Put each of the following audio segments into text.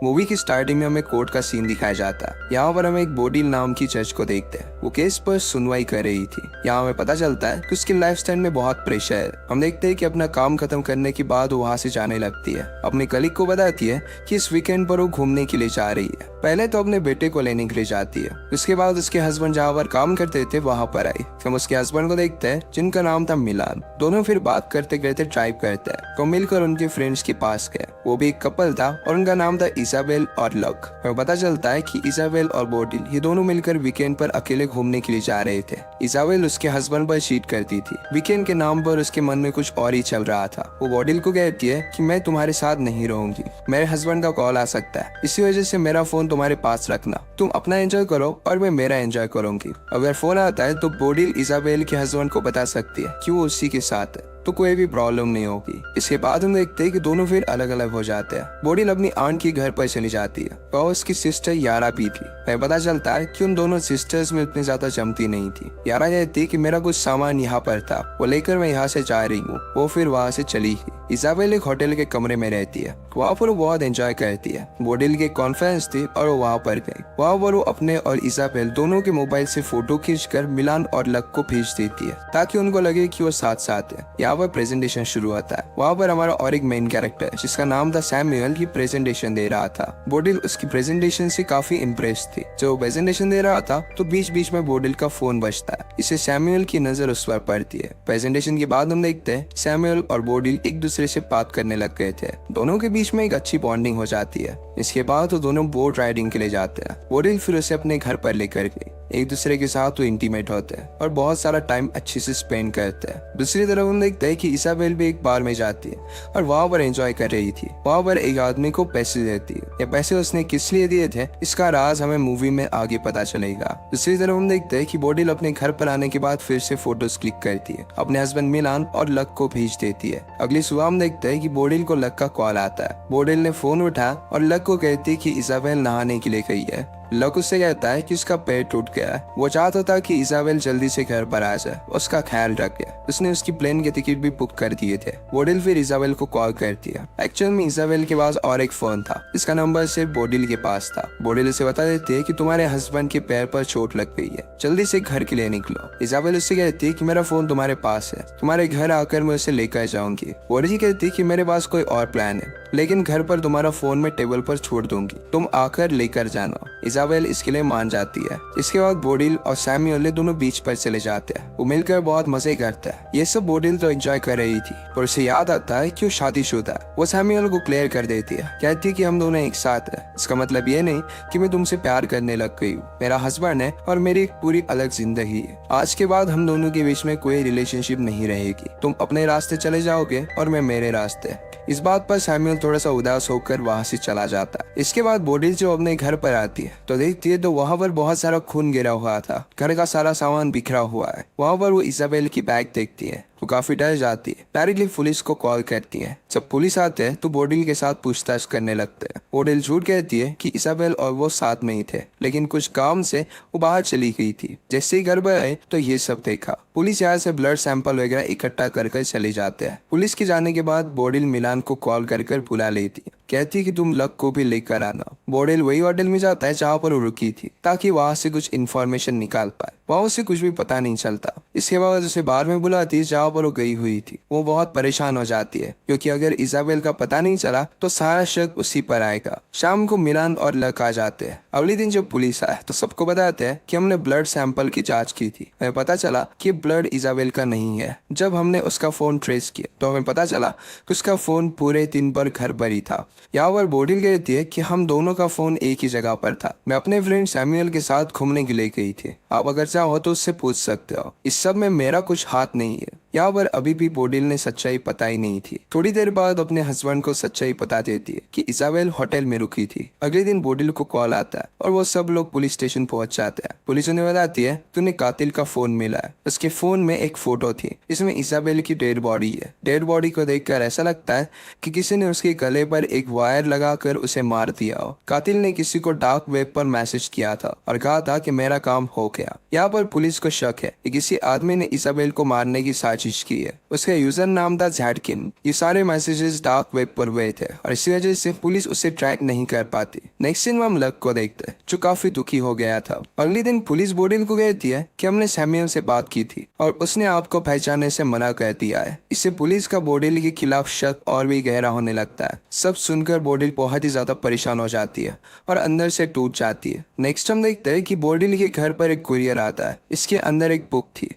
Movie की starting में हमें कोर्ट का सीन दिखाया जाता है। यहाँ पर हमें एक बोडिल नाम की जज को देखते हैं। वो केस पर सुनवाई कर रही थी। यहाँ हमें पता चलता है कि उसकी लाइफस्टाइल में बहुत प्रेशर है। हम देखते हैं कि अपना काम खत्म करने के बाद वो वहाँ से जाने लगती है। अपने कलीग को बताती है कि इस वीकेंड पर वो घूमने के लिए जा रही है। पहले तो अपने बेटे को लेने के लिए जाती है, उसके बाद उसके हस्बैंड जहाँ पर काम करते थे वहाँ पर आई। हम उसके हस्बैंड को देखते हैं जिनका नाम था मिलान। दोनों फिर बात करते करते ड्राइव करते हैं तो मिलकर उनके फ्रेंड्स के पास गए। वो भी एक कपल था और उनका नाम था इसाबेल और लक। हमें पता चलता है कि इसाबेल और बोडिल ये दोनों मिलकर वीकेंड पर अकेले घूमने के लिए जा रहे थे। इसाबेल उसके हस्बैंड पर चीट करती थी। वीकेंड के नाम पर उसके मन में कुछ और ही चल रहा था। वो बोडिल को कहती है कि मैं तुम्हारे साथ नहीं रहूंगी, मेरे हस्बैंड का कॉल आ सकता है, इसी वजह से मेरा फोन तुम्हारे पास रखना, तुम अपना एंजॉय करो और मैं मेरा एंजॉय करूंगी। अगर फोन आता है तो बोडिल इसाबेल के हस्बैंड को बता सकती है कि वो उसी के साथ है, तो कोई भी प्रॉब्लम नहीं होगी। इसके बाद हम देखते हैं कि दोनों फिर अलग अलग हो जाते हैं। बोडिल अपनी आंट के घर पर चली जाती है और उसकी सिस्टर यारा भी थी। हमें पता चलता है कि उन दोनों सिस्टर्स में उतनी ज्यादा जमती नहीं थी। यारा कहती कि मेरा कुछ सामान यहाँ पर था, वो लेकर मैं यहाँ से जा रही हूँ। वो फिर वहाँ से चली ही। इसाबेल एक होटल के कमरे में रहती है। वहाँ पर वो बहुत एंजॉय करती है। बोडिल की कॉन्फ्रेंस थी और वो वहाँ पर गई। वहाँ पर वो अपने और इसाबेल दोनों के मोबाइल से फोटो खींचकर मिलान और लक को भेज देती है ताकि उनको लगे कि वो साथ साथ है। यहाँ पर प्रेजेंटेशन शुरू होता है। वहाँ पर हमारा और एक मेन कैरेक्टर जिसका नाम था सैमुअल की प्रेजेंटेशन दे रहा था। बोडिल उसकी प्रेजेंटेशन से काफी इम्प्रेस थी। जब वो प्रेजेंटेशन दे रहा था तो बीच बीच में बोडिल का फोन बजता है। इससे सैमुअल की नजर उस पर पड़ती है। प्रेजेंटेशन के बाद हम देखते हैं सैमुअल और बोडिल एक दूसरे से बात करने लग गए थे। दोनों के बीच में एक अच्छी बॉन्डिंग हो जाती है। इसके बाद वो दोनों बोट राइडिंग के लिए जाते हैं। बोडिल फिर उसे अपने घर पर लेकर गई। एक दूसरे के साथ वो इंटीमेट होते हैं और बहुत सारा टाइम अच्छे से स्पेंड करते हैं। दूसरी तरफ हम देखते हैं कि इसाबेल भी एक बार में जाती है और वहाँ पर एंजॉय कर रही थी। वहाँ पर एक आदमी को पैसे देती है। ये पैसे उसने किस लिए दिए थे इसका राज हमें मूवी में आगे पता चलेगा। दूसरी तरफ हम देखते हैं कि बोडिल अपने घर पर आने के बाद फिर से फोटोज क्लिक करती है, अपने हस्बैंड मिलान और लक को भेज देती है। अगली सुबह हम देखते हैं कि बोडिल को लक का कॉल आता है। बोडिल ने फोन उठा और लक को कहती है कि इसाबेल नहाने के लिए गई है। लक उससे कहता है कि उसका पैर टूट गया है। वो चाहता था कि इसाबेल जल्दी से घर पर आ जाए, उसका ख्याल रखे। उसने उसकी प्लेन के टिकट भी बुक कर दिए थे। बोडिल फिर इसाबेल को कॉल करती है। एक्चुअल में इसाबेल के पास और एक फोन था, इसका नंबर सिर्फ बोडिल के पास था। बोडिल उसे बता देती है कि तुम्हारे हस्बैंड के पैर पर चोट लग गई है, जल्दी से घर के लिए निकलो। इसाबेल उससे कहती है कि मेरा फोन तुम्हारे पास है, तुम्हारे घर आकर मैं उसे लेकर जाऊंगी। बोडिल कहती है कि मेरे पास कोई और प्लान है, लेकिन घर पर तुम्हारा फोन मैं टेबल पर छोड़ दूंगी, तुम आकर लेकर जाना। इसाबेल इसके लिए मान जाती है। इसके बाद बोडिल और सैमुअल दोनों बीच पर चले जाते हैं। वो मिलकर बहुत मजे करते हैं। ये सब बोडिल तो एंजॉय कर रही थी और उसे याद आता है कि वो शादीशुदा है। वो सैमुअल को क्लियर कर देती है, कहती है कि हम दोनों एक साथ हैं। इसका मतलब ये नहीं कि मैं तुमसे प्यार करने लग गई हूँ, मेरा हस्बैंड है और मेरी एक पूरी अलग जिंदगी है। आज के बाद हम दोनों के बीच में कोई रिलेशनशिप नहीं रहेगी, तुम अपने रास्ते चले जाओगे और मैं मेरे रास्ते। इस बात पर सैमुअल थोड़ा सा उदास होकर वहाँ से चला जाता है। इसके बाद बोडिल जो अपने घर पर आती है तो देखती है तो वहाँ पर बहुत सारा खून गिरा हुआ था, घर का सारा सामान बिखरा हुआ है। वहाँ पर वो इसाबेल की बैग देखती है तो काफी डर जाती है। डायरेक्टली पुलिस को कॉल करती है। जब पुलिस आते हैं तो बोडिल के साथ पूछताछ करने लगते हैं। बोडिल झूठ कहती है कि इसाबेल और वो साथ में ही थे, लेकिन कुछ काम से वो बाहर चली गई थी। जैसे ही घर पर आए तो ये सब देखा। पुलिस यहाँ से ब्लड सैंपल वगैरह इकट्ठा कर चले जाते हैं। पुलिस के जाने के बाद बोडिल मिलान को कॉल कर बुला लेती है, कहती है कि तुम लक को भी लेकर आना। बोडिल वही होटल में जाता है जहाँ पर वो रुकी थी ताकि वहाँ से कुछ इन्फॉर्मेशन निकाल पाए। वहाँ उसे कुछ भी पता नहीं चलता। इसके बाद उसे बार में बुलाती है जहाँ पर वो गई हुई थी। वो बहुत परेशान हो जाती है क्योंकि अगर इसाबेल का पता नहीं चला तो सारा शक उसी पर आएगा। शाम को मिलान और लक आ जाते हैं। अगले दिन जब पुलिस आए तो सबको बताते हैं कि हमने ब्लड सैंपल की जांच की थी, हमें पता चला कि ब्लड इसाबेल का नहीं है। जब हमने उसका फोन ट्रेस किया तो हमें पता चला कि उसका फोन पूरे दिन पर घर पर ही था। यहाँ पर बोडिल कहती है कि हम दोनों का फोन एक ही जगह पर था, मैं अपने फ्रेंड सैमुअल के साथ घूमने के लिए गई थी, आप अगर चाहो तो उससे पूछ सकते हो, इस सब में मेरा कुछ हाथ नहीं है। यहाँ पर अभी भी बोडिल ने सच्चाई पता ही नहीं थी। थोड़ी देर बाद अपने हस्बैंड को सच्चाई पता देती है कि इसाबेल होटल में रुकी थी। अगले दिन बोडिल को कॉल आता है और वो सब लोग पुलिस स्टेशन पहुंच जाते हैं। पुलिस उन्हें बताती है तूने कातिल का फोन मिला है। उसके फोन में एक फोटो थी, इसमें इसाबेल की डेड बॉडी है। डेड बॉडी को देखकर ऐसा लगता है कि किसी ने उसके गले पर एक वायर लगाकर उसे मार दिया हो। कातिल ने किसी को डार्क वेब पर मैसेज किया था और कहा था कि मेरा काम हो गया। यहाँ पर पुलिस को शक है कि किसी आदमी ने इसाबेल को मारने की साजिश कोशिश की है। उसका यूजर नाम था झैटकिन। ये सारे मैसेजेस डार्क वेब पर हुए थे और इसी वजह से पुलिस उसे ट्रैक नहीं कर पाती। नेक्स्ट दिन हम लक को देखते हैं जो काफी दुखी हो गया था। अगले दिन पुलिस बोडिल को कहती है कि हमने सैमुअल से बात की थी और उसने आपको पहचानने से मना कर दिया है। इससे पुलिस का बोडिल के खिलाफ शक और भी गहरा होने लगता है। सब सुनकर बोडिल बहुत ही ज्यादा परेशान हो जाती है और अंदर से टूट जाती है। नेक्स्ट हम देखते हैं कि बोडिल के घर पर एक कुरियर आता है। इसके अंदर एक बुक थी।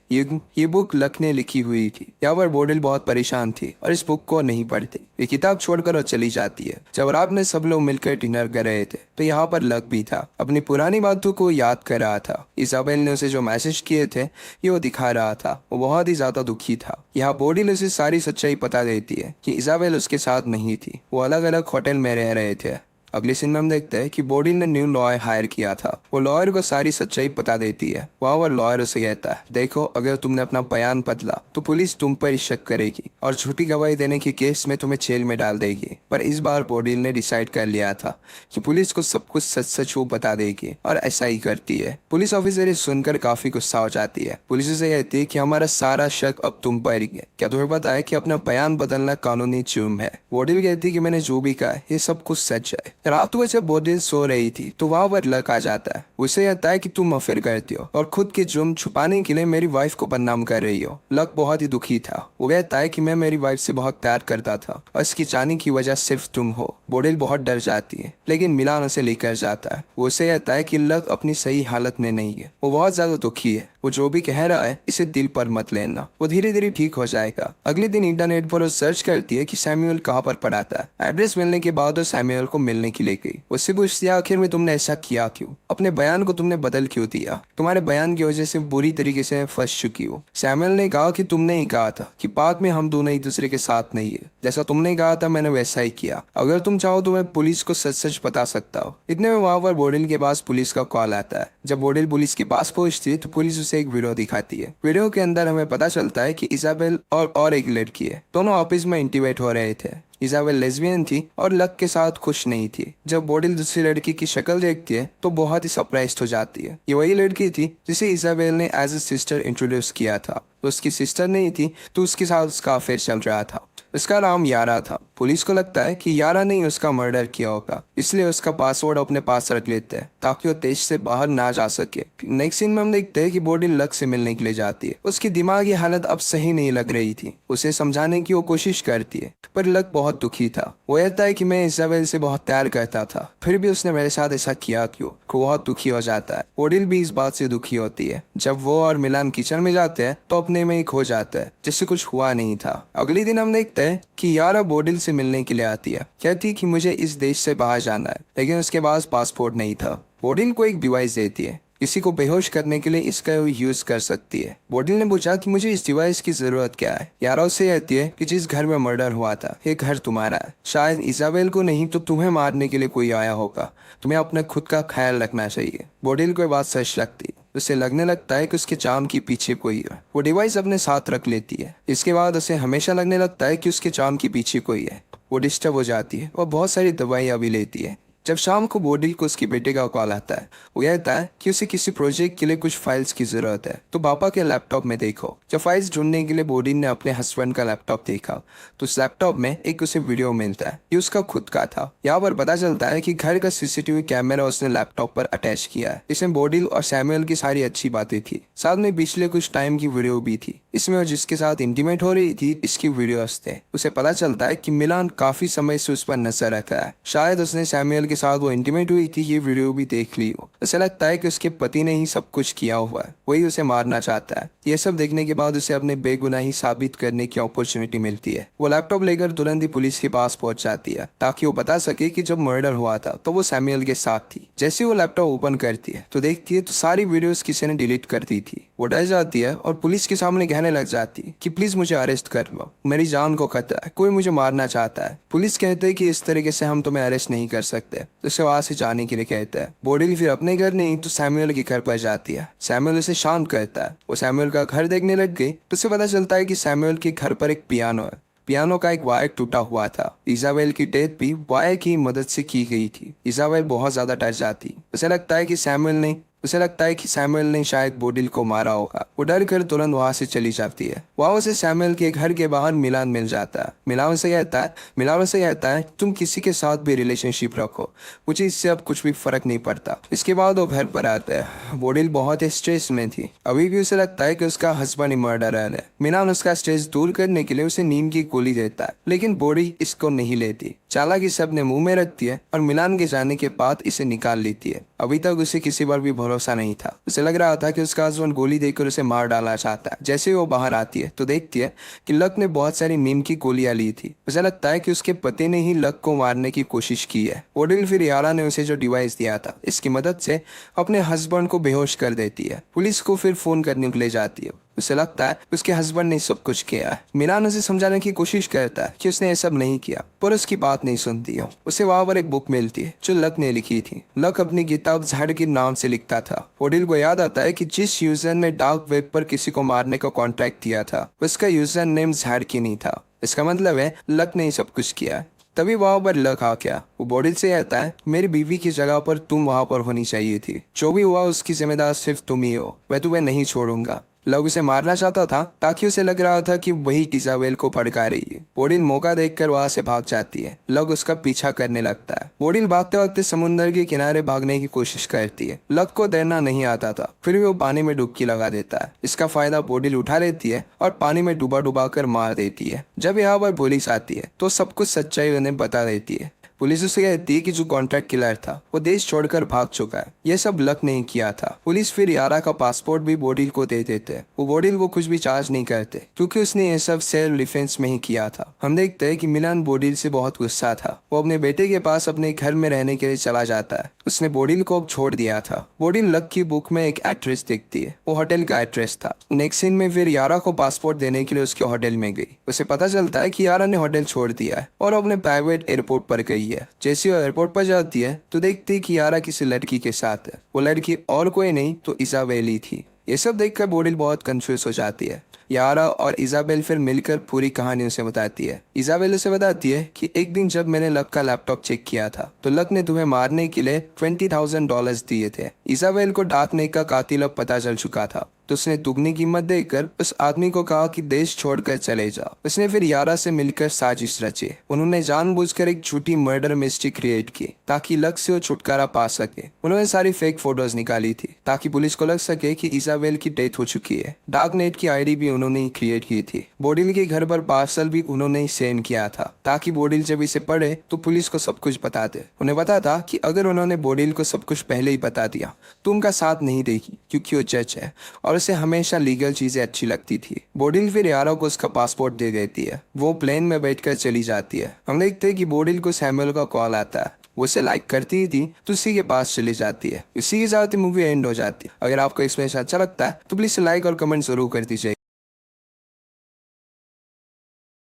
ये बुक लक ने लिखी हुई थी। यहाँ पर बोडिल बहुत परेशान थी और इस बुक को नहीं पढ़ती। ये किताब छोड़कर वो चली जाती है। जब रात में सब लोग मिलकर डिनर कर रहे थे तो यहाँ पर लक भी था। अपनी पुरानी बातों को याद कर रहा था। इजाबेल ने उसे जो मैसेज किए थे ये वो दिखा रहा था। वो बहुत ही ज्यादा दुखी था। यहाँ बोडिल उसे सारी सच्चाई पता देती है कि इजाबेल उसके साथ नहीं थी। वो अलग अलग होटल में रह रहे थे। अगले सीन में हम देखते हैं कि बोडिल ने न्यू लॉयर हायर किया था। वो लॉयर को सारी सच्चाई बता देती है। वहाँ वो लॉयर उसे कहता है, देखो अगर तुमने अपना बयान बदला तो पुलिस तुम पर ही शक करेगी और झूठी गवाही देने के केस में तुम्हें जेल में डाल देगी। पर इस बार बोडिल ने डिसाइड कर लिया था कि पुलिस को सब कुछ सच सच वो बता देगी और ऐसा ही करती है। पुलिस ऑफिसर सुनकर काफी गुस्सा हो जाती है। पुलिस उसे कहती है कि हमारा सारा शक अब तुम पर ही है। क्या तुम्हें पता है कि अपना बयान बदलना कानूनी जुर्म है? बोडिल कहती है कि मैंने जो भी कहा ये सब कुछ सच है। रात को जब बोडिल सो रही थी तो वहाँ पर लक आ जाता है। उसे कहता है कि तुम अफेयर करती हो और खुद के जुर्म छुपाने के लिए मेरी वाइफ को बदनाम कर रही हो। लक बहुत ही दुखी था। वो कहता है कि मैं मेरी वाइफ से बहुत प्यार करता था और इसकी जाने की वजह सिर्फ तुम हो। बोडिल बहुत डर जाती है लेकिन मिलान उसे लेकर जाता है। वो उसे कहता है कि लक अपनी सही हालत में नहीं है। वो बहुत ज्यादा दुखी है। वो जो भी कह रहा है इसे दिल पर मत लेना। वो धीरे धीरे ठीक हो जाएगा। अगले दिन इंटरनेट पर वो सर्च करती है कि सैमुअल कहाँ पर पड़ा था। एड्रेस मिलने के बाद वो सैमुअल को मिलने के लिए गई। उससे पूछती है आखिर में तुमने ऐसा किया क्यों? अपने बयान को तुमने बदल क्यों दिया? तुम्हारे बयान की वजह से बुरी तरीके से फंस चुकी हो। सैमुअल ने कहा कि तुमने ही कहा था कि पार्क में हम दोनों एक दूसरे के साथ नहीं है। जैसा तुमने कहा था मैंने वैसा ही किया। अगर तुम चाहो तो मैं पुलिस को सच सच बता सकता हूँ। इतने में वहाँ पर बोडिल के पास पुलिस का कॉल आता है। जब बोडिल पुलिस के पास पहुंचती है तो पुलिस उसे एक वीडियो दिखाती है। वीडियो के अंदर हमें पता चलता है कि इजाबेल और एक लड़की है। दोनों ऑफिस में इंटीमेट हो रहे थे। इजाबेल लेस्बियन थी और लक के साथ खुश नहीं थी। जब बोडिल दूसरी लड़की की शक्ल देखती है तो बहुत ही सरप्राइज्ड हो जाती है। ये वही लड़की थी जिसे इजाबेल ने एज ए सिस्टर इंट्रोड्यूस किया था। तो उसकी सिस्टर नहीं थी तो उसके साथ उसका अफेयर चल रहा था। उसका नाम यारा था। पुलिस को लगता है कि यारा ने उसका मर्डर किया होगा, इसलिए उसका पासवर्ड अपने पास रख लेते हैं ताकि वो देश से बाहर ना जा सके। नेक्स्ट सीन में हम देखते हैं कि बोडिल लक से मिलने के लिए जाती है। उसकी दिमागी हालत अब सही नहीं लग रही थी। उसे समझाने की वो कोशिश करती है पर लक बहुत दुखी था। वो कहता है कि मैं इजाबेल से बहुत प्यार करता था, फिर भी उसने मेरे साथ ऐसा किया क्यों? वो बहुत दुखी हो जाता है। बोडिल भी इस बात से दुखी होती है। जब वो और मिलान किचन में जाते हैं तो अपने में ही खो जाता है जैसे कुछ हुआ नहीं था। अगले दिन हम देखते हैं कि यारा बोडिल से मिलने के लिए आती है। कहती है कि मुझे इस देश से बाहर जाना है, लेकिन उसके पास पासपोर्ट नहीं था। बोडिल को एक डिवाइस देती है। किसी को बेहोश करने के लिए इसका यूज कर सकती है। बोडिल ने पूछा कि मुझे इस डिवाइस की जरूरत क्या है। यारा उससे कहती है कि जिस घर में मर्डर हुआ था ये घर तुम्हारा है। शायद इजाबेल को नहीं तो तुम्हें मारने के लिए कोई आया होगा। तुम्हें अपने खुद का ख्याल रखना चाहिए। बोडिल को ये बात सच लगती है। उसे लगने लगता है कि उसके चार्म के पीछे कोई है। वो डिवाइस अपने साथ रख लेती है। इसके बाद उसे हमेशा लगने लगता है कि उसके चार्म के पीछे कोई है। वो डिस्टर्ब हो जाती है और बहुत सारी दवाइयाँ भी लेती है। जब शाम को बोडिल को उसके बेटे का कॉल आता है। वो कहता है कि उसे किसी प्रोजेक्ट के लिए कुछ फाइल्स की जरूरत है तो पापा के लैपटॉप में देखो। जब फाइल्स ढूंढने के लिए बोडिल ने अपने हस्बैंड का लैपटॉप देखा तो उस लैपटॉप में एक उसे वीडियो मिलता है। ये उसका खुद का था। यहाँ पर पता चलता है कि घर का सीसीटीवी कैमरा उसने लैपटॉप पर अटैच किया है। इसमें बोडिल और सैमुअल की सारी अच्छी बातें थी। साथ में पिछले कुछ टाइम की वीडियो भी थी। इसमें वो जिसके साथ इंटीमेट हो रही थी इसकी वीडियोस थे। उसे पता चलता है कि मिलान काफी समय से उस पर नजर रखा है। शायद उसने सैमुअल के साथ वो इंटीमेट हुई थी ये वीडियो भी देख ली हो। उसे लगता है कि उसके पति ने ही सब कुछ किया हुआ है। वही उसे मारना चाहता है। ये सब देखने के बाद उसे अपने बेगुनाही साबित करने की अपॉर्चुनिटी मिलती है। वो लैपटॉप लेकर तुरंत ही पुलिस के पास पहुंच जाती है ताकि वो बता सके कि जब मर्डर हुआ था तो वो सैमुअल के साथ थी। जैसे वो लैपटॉप ओपन करती है तो देखती है तो सारी वीडियोस किसी ने डिलीट कर दी थी। वो डर जाती है और पुलिस के सामने कहने लग जाती है कि प्लीज मुझे अरेस्ट कर लो, मेरी जान को खतरा है, कोई मुझे मारना चाहता है। पुलिस कहते हैं कि इस तरीके से हम तुम्हें अरेस्ट नहीं कर सकते। तो उसे वहां से जाने के लिए कहता है। बोडिल फिर अपने घर नहीं तो सैमुअल के घर पर जाती है। सैमुअल उसे शांत करता है। वो सैमुअल का घर देखने लग गई तो उसे पता चलता है कि सैमुअल के घर पर एक पियानो है। पियानो का एक वायर टूटा हुआ था। इजाबेल की डेथ भी वायर की मदद से की गई थी। इजाबेल बहुत ज्यादा डर जाती। उसे लगता है कि सैमुअल ने उसे लगता है कि सैमुअल ने शायद बोडिल को मारा होगा। वो डर कर तुरंत वहां से चली जाती है। वहां उसे सैमुअल के घर के बाहर मिलान मिल जाता है। मिलान से कहता है तुम किसी के साथ भी रिलेशनशिप रखो, मुझे इससे अब कुछ भी फर्क नहीं पड़ता। इसके बाद वो घर पर आता है। बोडिल बहुत ही स्ट्रेस में थी। अभी भी उसे लगता है कि उसका हस्बैंड ही मर्डरर है। मिलान उसका स्ट्रेस दूर करने के लिए उसे नींद की गोली देता है, लेकिन बोडी इसको नहीं लेती। चालाकी से अपने मुंह में रखती है और मिलान के जाने के बाद इसे निकाल लेती है। अभी तक उसे किसी पर भी भरोसा नहीं था। उसे लग रहा था कि उसका हस्बैंड गोली देकर उसे मार डालना चाहता है। जैसे ही वो बाहर आती है तो देखती है कि लक ने बहुत सारी नीम की गोलियां ली थी। उसे लगता है कि उसके पति ने ही लक को मारने की कोशिश की है। बोडिल फिर यारा ने उसे जो डिवाइस दिया था इसकी मदद से अपने हस्बैंड को बेहोश कर देती है। पुलिस को फिर फोन करने के लिए जाती है। उसे लगता है उसके हस्बैंड ने सब कुछ किया है। मिलान उसे समझाने की कोशिश करता है कि उसने ये सब नहीं किया, पर उसकी बात नहीं सुनती है। उसे वहां पर एक बुक मिलती है जो लक ने लिखी थी। लक अपनी किताब झाड़ के नाम से लिखता था। बोडिल को याद आता है कि जिस यूजर ने डार्क वेब पर किसी को मारने का कॉन्ट्रैक्ट दिया था उसका यूजर नेम झाड़की नहीं था। इसका मतलब है लक ने सब कुछ किया। तभी वहां पर लक आ गया। वो बोडिल से कहता है मेरी बीवी की जगह पर तुम वहां पर होनी चाहिए थी। जो भी हुआ उसकी जिम्मेदार सिर्फ तुम ही हो। मैं तुम्हें नहीं छोड़ूंगा। लक उसे मारना चाहता था ताकि उसे लग रहा था कि वही इजाबेल को भड़का रही है। बोडिल मौका देखकर वहां से भाग जाती है। लक उसका पीछा करने लगता है। बोडिल भागते वक्त समुद्र के किनारे भागने की कोशिश करती है। लक को तैरना नहीं आता था, फिर भी वो पानी में डुबकी लगा देता है। इसका फायदा बोडिल उठा लेती है और पानी में डुबा कर मार देती है। जब यहाँ पर पुलिस आती है तो सब कुछ सच्चाई उन्हें बता देती है। पुलिस उसे कहती है कि जो कॉन्ट्रैक्ट किलर था वो देश छोड़कर भाग चुका है। ये सब लक नहीं किया था। पुलिस फिर यारा का पासपोर्ट भी बोडिल को दे देते हैं। वो बोडिल को कुछ भी चार्ज नहीं करते क्योंकि उसने ये सब सेल्फ डिफेंस में ही किया था। हम देखते हैं कि मिलान बोडिल से बहुत गुस्सा था। वो अपने बेटे के पास अपने घर में रहने के लिए चला जाता है। उसने बोडिल को अब छोड़ दिया था। बोडिल लक की बुक में एक एड्रेस देखती है। वो होटल का एड्रेस था। नेक्स्ट सीन में फिर यारा को पासपोर्ट देने के लिए उसके होटल में गई। उसे पता चलता है कि यारा ने होटल छोड़ दिया है और अपने प्राइवेट एयरपोर्ट पर गई है। जैसे वो एयरपोर्ट पर जाती है तो देखती है कि यारा किसी लड़की के साथ है। वो लड़की और कोई नहीं तो इजाबेल थी। ये सब देखकर बोडिल बहुत कंफ्यूज हो जाती है। यारा और इजाबेल फिर मिलकर पूरी कहानी उसे बताती है। इजाबेल उसे बताती है कि एक दिन जब मैंने लक का लैपटॉप चेक किया था तो लक ने तुम्हें मारने के लिए $20,000 दिए थे। इजाबेल को डार्क नाइट का कातिल अब पता चल चुका था तो उसने दुगनी कीमत देकर उस आदमी को कहा कि देश छोड़कर चले जाओ। उसने फिर यारा से मिलकर साजिश रची। उन्होंने जानबूझकर एक झूठी मर्डर मिस्ट्री क्रिएट की ताकि लक से वो छुटकारा पा सके। उन्होंने सारी फेक फोटोज निकाली थी ताकि पुलिस को लग सके कि इजाबेल की डेथ हो चुकी है। डार्क नाइट की आईडी भी उन्होंने ही क्रिएट की थी। बोडिल के घर पर पार्सल भी उन्होंने ही सेंड किया था ताकि बोडिल जब इसे पढ़े तो पुलिस को सब कुछ बता दे। उन्हें पता था कि अगर उन्होंने बोडिल को सब कुछ पहले ही बता दिया तो उनका साथ नहीं देगी क्योंकि वो जज है और उसे हमेशा लीगल चीजें अच्छी लगती थी। बोडिल फिर यारा को उसका पासपोर्ट दे देती है। वो प्लेन में बैठकर चली जाती है। हम देखते हैं कि बोडिल को सैमुअल का कॉल आता है। वो उसे लाइक करती थी तो उसी के पास चली जाती है। इसी के साथ मूवी एंड हो जाती है। अगर आपको इसमें अच्छा लगता है तो प्लीज लाइक और कमेंट जरूर कर दीजिए।